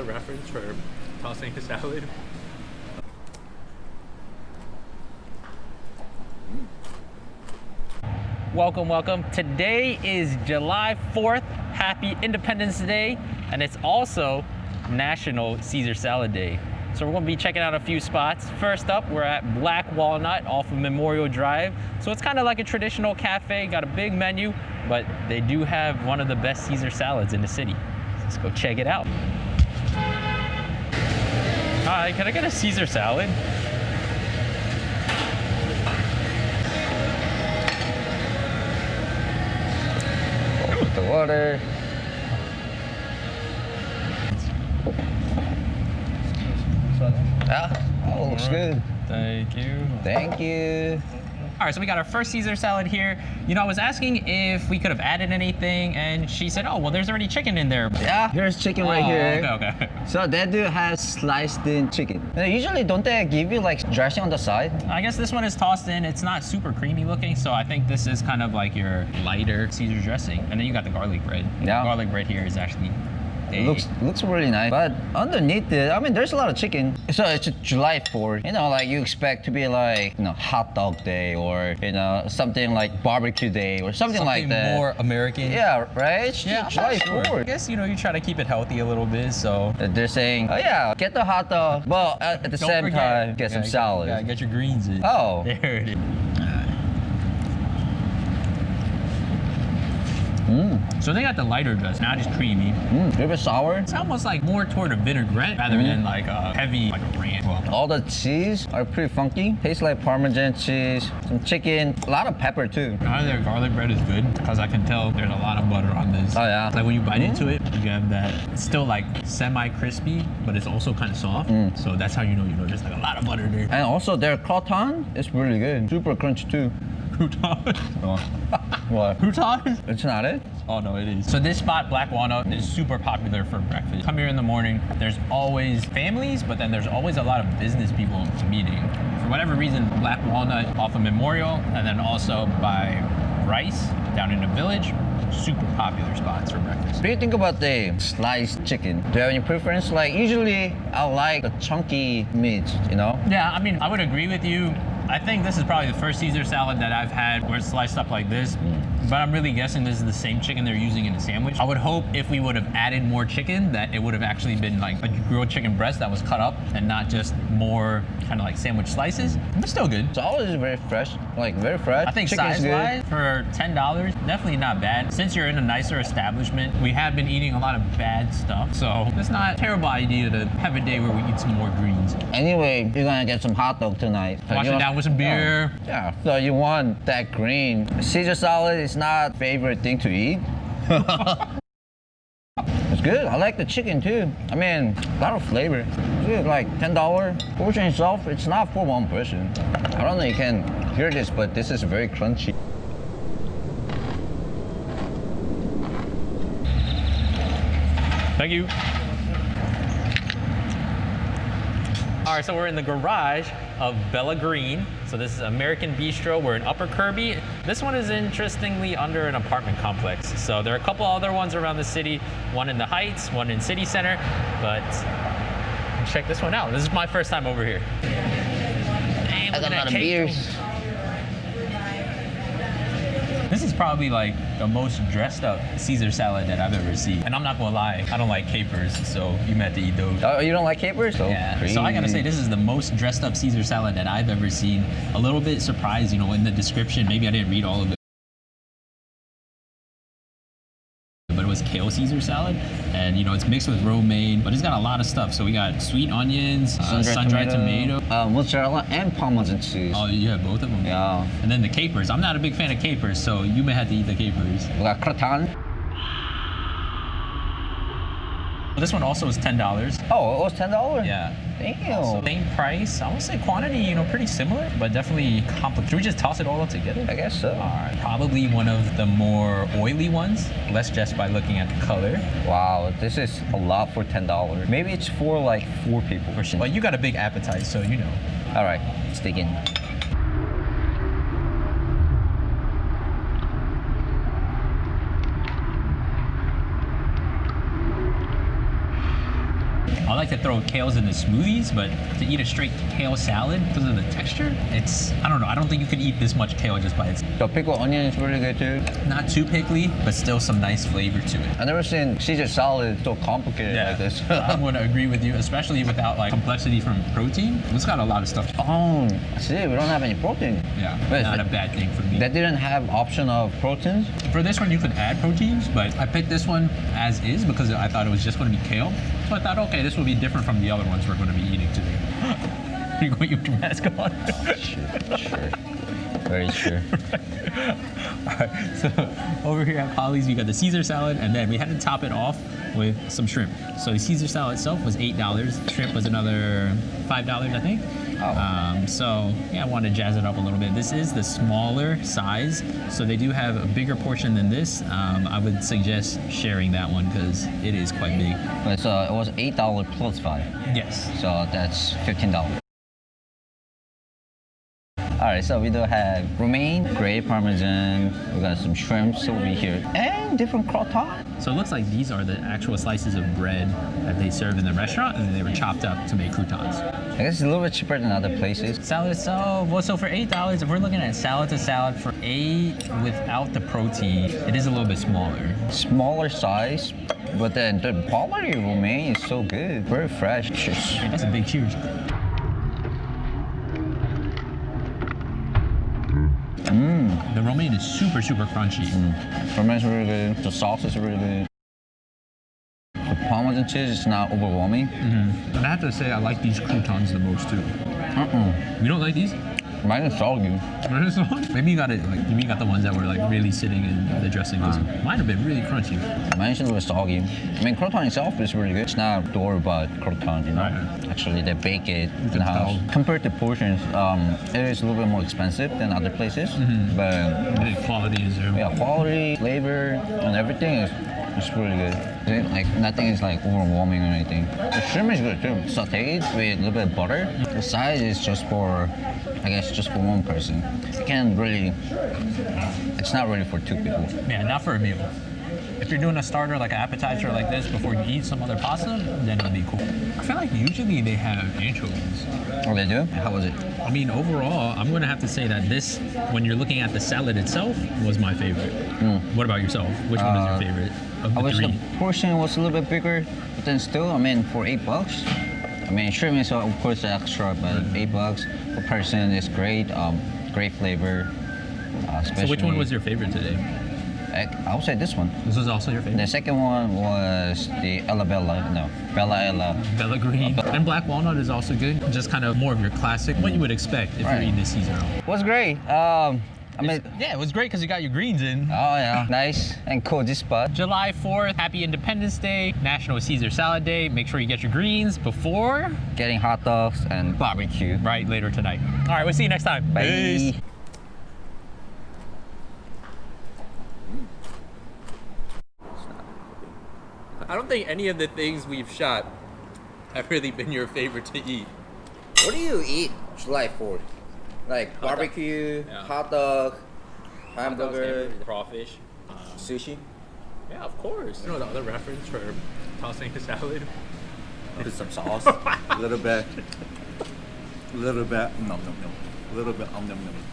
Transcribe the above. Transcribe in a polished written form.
a reference for tossing a salad. Welcome, welcome. Today is July 4th. Happy Independence Day. And it's also National Caesar Salad Day. So we're gonna be checking out a few spots. First up, we're at Black Walnut off of Memorial Drive. So it's kind of like a traditional cafe, got a big menu, but they do have one of the best Caesar salads in the city. Let's go check it out. Hi, can I get a Caesar salad? The water. Oh, looks good. Thank you. Thank you. All right, so we got our first Caesar salad here. You know, I was asking if we could have added anything, and she said, oh, well, there's already chicken in there. Yeah, here's chicken right here. Okay. So that dude has sliced in chicken. Now, usually, don't they give you like dressing on the side? I guess this one is tossed in. It's not super creamy looking, so I think this is kind of like your lighter Caesar dressing. And then you got the garlic bread. Yeah. The garlic bread here is actually It looks really nice, but underneath it, I mean, there's a lot of chicken. So it's July 4th, you know, like you expect to be like, you know, hot dog day or, you know, something like barbecue day or something like that. more American. Yeah, right? It's Yeah, July sure. 4th. I guess, you know, you try to keep it healthy a little bit, so. They're saying, oh yeah, get the hot dog, but at the Don't same forget, time, get some salad. Yeah, get your greens in. Oh. There it is. So they got the lighter dress, not as creamy. A little bit sour. It's almost like more toward a vinaigrette rather than like a heavy, like a ranch. Well, All the cheese are pretty funky. Tastes like Parmesan cheese, some chicken, a lot of pepper too. their garlic bread is good because I can tell there's a lot of butter on this. Oh yeah. Like when you bite into it, you have that. It's still like semi-crispy, but it's also kind of soft. So that's how you know there's like a lot of butter there. And also their croton is really good. Super crunchy too. Croutons. What? Croutons? It's not it? Oh no, it is. So this spot, Black Walnut, is super popular for breakfast. Come here in the morning, there's always families, but then there's always a lot of business people meeting. For whatever reason, Black Walnut off of Memorial, and then also by Rice down in the Village, super popular spots for breakfast. What do you think about the sliced chicken? Do you have any preference? Like usually I like the chunky meat, you know? Yeah, I mean, I would agree with you. I think this is probably the first Caesar salad that I've had where it's sliced up like this, but I'm really guessing this is the same chicken they're using in the sandwich. I would hope if we would have added more chicken that it would have actually been like a grilled chicken breast that was cut up and not just more kind of like sandwich slices, but still good. It's always very fresh, like very fresh. I think Chicken's size-wise, for $10, definitely not bad. Since you're in a nicer establishment, we have been eating a lot of bad stuff, so it's not a terrible idea to have a day where we eat some more greens. Anyway, you're gonna get some hot dog tonight. So Wash you it want- down with some beer. Yeah, so you want that green. Caesar salad is not favorite thing to eat. It's good. I like the chicken too. I mean, a lot of flavor. It's good, like $10. Portion itself, it's not for one person. I don't know if you can hear this, but this is very crunchy. Thank you. All right, so we're in the garage of Bella Green. So this is American Bistro. We're in Upper Kirby. This one is interestingly under an apartment complex. So there are a couple other ones around the city, one in the Heights, one in City Center, but check this one out. This is my first time over here. Damn, I got a lot of beers. This is probably like the most dressed up Caesar salad that I've ever seen. And I'm not gonna lie, I don't like capers, so you meant to eat those. Oh, you don't like capers? So Yeah, so I gotta say, this is the most dressed up Caesar salad that I've ever seen. A little bit surprised, you know, in the description, maybe I didn't read all of it, but it was kale Caesar salad. And you know, it's mixed with romaine, but it's got a lot of stuff. So we got sweet onions, sun-dried tomato. Mozzarella and Parmesan cheese. Oh, you have both of them? Yeah. And then the capers. I'm not a big fan of capers, so you may have to eat the capers. We got croton. This one also is $10. Oh, it was $10? Yeah. Damn. So same price. I would say quantity, you know, pretty similar, but definitely complicated. Should we just toss it all up together? I guess so. All right. Probably one of the more oily ones. Less just by looking at the color. Wow, this is a lot for $10. Maybe it's for like 4 people. But you got a big appetite, so you know. All right, let's dig in. I like to throw kales in the smoothies, but to eat a straight kale salad because of the texture, I don't know. I don't think you could eat this much kale just by itself. The pickled onion is really good too. Not too pickly, but still some nice flavor to it. I've never seen Caesar salad so complicated like this. I'm going to agree with you, especially without like complexity from protein. It's got a lot of stuff. Oh, see, we don't have any protein. Yeah, Wait, not a bad thing for me. That didn't have option of proteins? For this one, you could add proteins, but I picked this one as is because I thought it was just going to be kale. So I thought, okay, this will be different from the other ones we're going to be eating today. Are you going to put your mask on? Sure. Very sure. Alright, so over here at Paulie's, we got the Caesar salad, and then we had to top it off with some shrimp. So the Caesar salad itself was $8. Shrimp was another $5, I think. Oh. So yeah, I wanted to jazz it up a little bit. This is the smaller size, so they do have a bigger portion than this. I would suggest sharing that one because it is quite big. But so it was $8 plus 5. Yes. So that's $15. Alright, so we do have romaine, gray parmesan, we got some shrimps over here, and different croutons. So it looks like these are the actual slices of bread that they serve in the restaurant, and then they were chopped up to make croutons. I guess it's a little bit cheaper than other places. Salad itself, well, so for $8, if we're looking at salad to salad for $8 without the protein, it is a little bit smaller. Smaller size, but then the quality of romaine is so good, very fresh. Cheers. Hey, that's a big cheers. The romaine is super, super crunchy. Romaine is really good. The sauce is really good. The parmesan cheese is not overwhelming. And I have to say, I like these croutons the most too. You don't like these? Mine is soggy. Maybe you got it. Like maybe you got the ones that were like really sitting in the dressing. Mine have been really crunchy. Mine is a little soggy. I mean, crouton itself is really good. It's not door-bought crouton, you know. Right. Actually, they bake it in can the house. tell. Compared to portions, it is a little bit more expensive than other places. But The quality is there. yeah, quality, flavor, and everything is really good. Like nothing is like overwhelming or anything. The shrimp is good too. Sauteed with a little bit of butter. The size is just for, I guess, just for one person. You can't really. It's not really for two people. Yeah, not for a meal. If you're doing a starter like an appetizer like this before you eat some other pasta, then it'll be cool. I feel like usually they have anchovies. Oh, they do? How was it? I mean, overall, I'm gonna have to say that this, when you're looking at the salad itself, was my favorite. What about yourself? Which one is your favorite of I the wish three? the portion was a little bit bigger, but then still, I mean, for $8. I mean, shrimp is of course extra, but $8 per person is great. Great flavor. So which one was your favorite today? I would say this one. This was also your The favorite? second one was the Bella Ella. Bella Green. And Black Walnut is also good. Just kind of more of your classic, what you would expect if you're Right. eating this Caesar. Was great. I mean, Yeah, it was great because you got your greens in. oh yeah, nice and cozy spot. July 4th, happy Independence Day, National Caesar Salad Day. Make sure you get your greens before, Getting hot dogs and barbecue. right, later tonight. All right, we'll see you next time. Bye. Peace. I don't think any of the things we've shot have really been your favorite to eat. What do you eat July 4th? Like dog. barbecue, Yeah. hot dog, hamburger, Crawfish. sushi. Yeah, of course. You know the other reference for tossing a salad? Put some sauce, a little bit, nom nom nom, little bit nom nom nom.